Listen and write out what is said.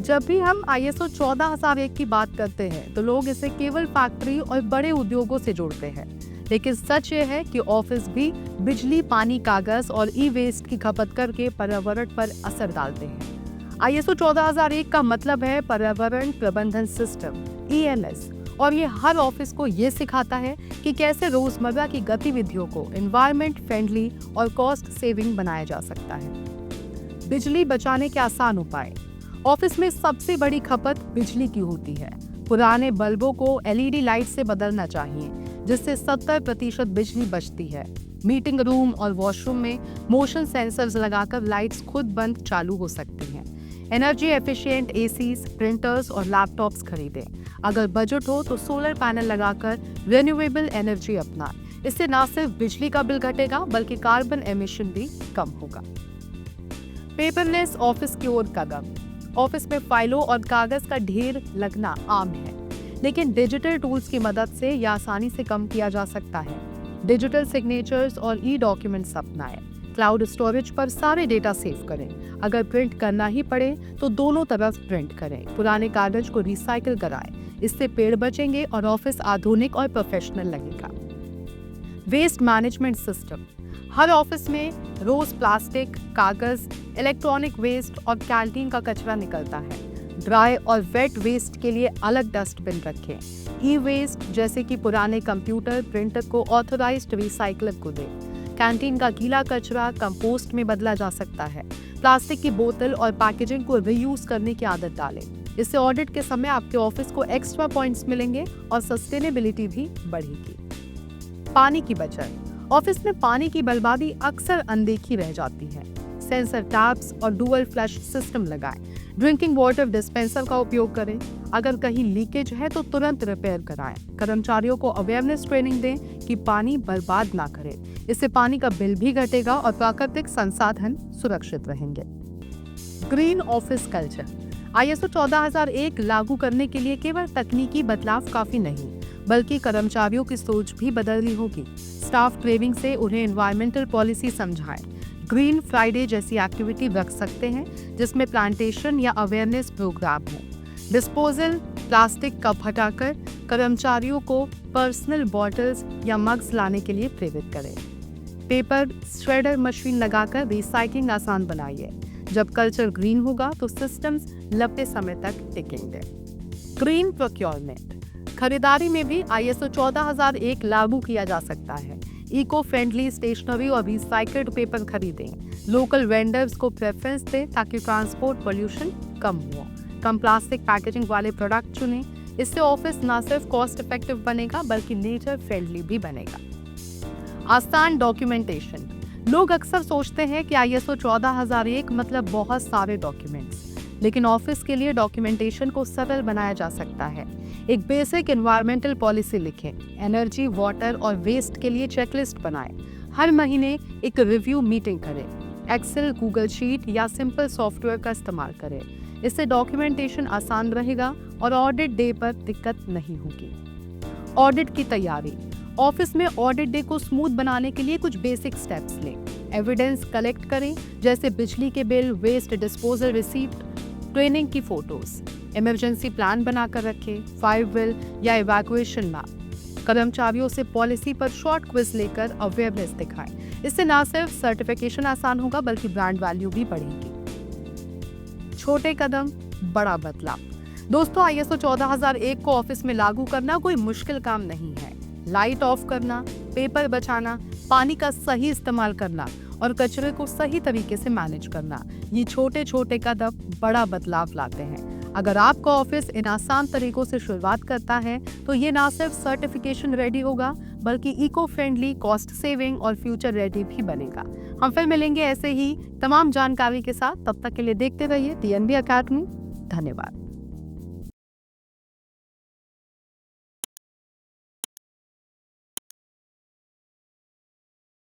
जब भी हम ISO 14001 की बात करते हैं तो लोग इसे केवल फैक्ट्री और बड़े उद्योगों से जोड़ते हैं, लेकिन सच ये है कि ऑफिस भी बिजली, पानी, कागज और ई वेस्ट की खपत करके पर्यावरण पर असर डालते हैं। ISO 14001 का मतलब है पर्यावरण प्रबंधन सिस्टम, EMS, और ये हर ऑफिस को ये सिखाता है कि कैसे रोजमर्रा की गतिविधियों को एनवायरनमेंट फ्रेंडली और कॉस्ट सेविंग बनाया जा सकता है। बिजली बचाने के आसान उपाय। ऑफिस में सबसे बड़ी खपत बिजली की होती है। पुराने बल्बों को LED लाइट से बदलना चाहिए, जिससे 70% बिजली बचती है। मीटिंग रूम और वॉशरूम में मोशन सेंसर्स लगाकर लाइट्स खुद बंद चालू हो सकती हैं। एनर्जी एफिशिएंट ACs, प्रिंटर्स और लैपटॉप्स खरीदें। अगर बजट हो तो सोलर पैनल लगाकर रिन्यूएबल एनर्जी अपनाएं। इससे न सिर्फ बिजली का बिल घटेगा बल्कि कार्बन एमिशन भी कम होगा। पेपरलेस ऑफिस की ओर कदम। ऑफिस में फाइलों और कागज का ढेर लगना आम है, लेकिन डिजिटल टूल्स की मदद से यह आसानी से कम किया जा सकता है। डिजिटल सिग्नेचर्स और डॉक्यूमेंट्स अपनाएं। क्लाउड स्टोरेज पर सारे डेटा सेव करें। अगर प्रिंट करना ही पड़े तो दोनों तरफ प्रिंट करें। पुराने कागज को रिसाइकिल कराएं। इससे पेड़ बचेंगे और ऑफिस आधुनिक और प्रोफेशनल लगेगा। Waste management system. हर ऑफिस में रोज प्लास्टिक, कागज, इलेक्ट्रॉनिक वेस्ट और कैंटीन का कचरा निकलता है। ड्राई और वेट वेस्ट के लिए अलग डस्टबिन रखें। ई वेस्ट जैसे कि पुराने कंप्यूटर, प्रिंटर को ऑथराइज्ड रिसाइकलर को दें। कैंटीन का गीला कचरा कंपोस्ट में बदला जा सकता है। प्लास्टिक की बोतल और पैकेजिंग को रीयूज करने की आदत डालें। इससे ऑडिट के समय आपके ऑफिस को एक्स्ट्रा पॉइंट्स मिलेंगे और सस्टेनेबिलिटी भी बढ़ेगी। पानी की बचत। ऑफिस में पानी की बर्बादी अक्सर अनदेखी रह जाती है। सेंसर टैप्स और डुअल फ्लश सिस्टम लगाएं। ड्रिंकिंग वाटर डिस्पेंसर का उपयोग करें। अगर कहीं लीकेज है तो तुरंत रिपेयर कराएं। कर्मचारियों को अवेयरनेस ट्रेनिंग दें कि पानी बर्बाद ना करें। इससे पानी का बिल भी घटेगा और प्राकृतिक संसाधन सुरक्षित रहेंगे। Green office culture. ISO 14001 लागू करने के लिए केवल तकनीकी बदलाव काफी नहीं, बल्कि कर्मचारियों की सोच भी बदलनी होगी। स्टाफ ट्रेनिंग से उन्हें एनवायरमेंटल पॉलिसी समझाएं। ग्रीन फ्राइडे जैसी एक्टिविटी रख सकते हैं, जिसमें प्लांटेशन या अवेयरनेस प्रोग्राम हो। डिस्पोजल प्लास्टिक कप हटाकर कर्मचारियों को पर्सनल बॉटल्स या मग्स लाने के लिए प्रेरित करें। पेपर श्रेडर मशीन लगाकर रिसाइकलिंग आसान बनाइए। जब कल्चर ग्रीन होगा तो सिस्टम्स लंबे समय तक टिकेंगे। Green procurement. खरीदारी में भी ISO 14001 लागू किया जा सकता है। इको फ्रेंडली स्टेशनरी और रिसाइकल्ड पेपर खरीदें। लोकल वेंडर्स को प्रेफरेंस दें ताकि ट्रांसपोर्ट पोल्यूशन कम हो। कम प्लास्टिक पैकेजिंग वाले प्रोडक्ट चुनें। इससे ऑफिस न सिर्फ कॉस्ट इफेक्टिव बनेगा बल्कि नेचर फ्रेंडली भी बनेगा। आसान डॉक्यूमेंटेशन। लोग अक्सर सोचते हैं कि ISO 14001 मतलब बहुत सारे डॉक्यूमेंट्स, लेकिन ऑफिस के लिए डॉक्यूमेंटेशन को सरल बनाया जा सकता है। एक बेसिक एनवायरमेंटल पॉलिसी लिखें। एनर्जी, वाटर और वेस्ट के लिए चेकलिस्ट बनाएं। हर महीने एक रिव्यू मीटिंग करें। एक्सेल, गूगल शीट या सिंपल सॉफ्टवेयर का इस्तेमाल करें। इससे डॉक्यूमेंटेशन आसान रहेगा और ऑडिट डे पर दिक्कत नहीं होगी। ऑडिट की तैयारी। ऑफिस में ऑडिट डे को स्मूथ बनाने के लिए कुछ बेसिक स्टेप्स लें। एविडेंस कलेक्ट करें, जैसे बिजली के बिल, वेस्ट डिस्पोजल रिसीप्ट, ट्रेनिंग की फोटोज। इमरजेंसी प्लान बनाकर रखें। फायर विल या इवैक्यूएशन मैप। कर्मचारियों से पॉलिसी पर शॉर्ट क्विज लेकर अवेयरनेस दिखाएं। इससे न सिर्फ सर्टिफिकेशन आसान होगा बल्कि ब्रांड वैल्यू भी बढ़ेगी। छोटे कदम, बड़ा बदलाव। दोस्तों, ISO 14001 को ऑफिस में लागू करना कोई मुश्किल काम नहीं है। लाइट ऑफ करना, पेपर बचाना, पानी का सही इस्तेमाल करना और कचरे को सही तरीके से मैनेज करना, ये छोटे छोटे कदम बड़ा बदलाव लाते हैं। अगर आपका ऑफिस इन आसान तरीकों से शुरुआत करता है तो ये ना सिर्फ सर्टिफिकेशन रेडी होगा बल्कि इको फ्रेंडली, कॉस्ट सेविंग और फ्यूचर रेडी भी बनेगा। हम फिर मिलेंगे ऐसे ही तमाम जानकारी के साथ। तब तक के लिए देखते रहिए DNB अकेडमी। धन्यवाद।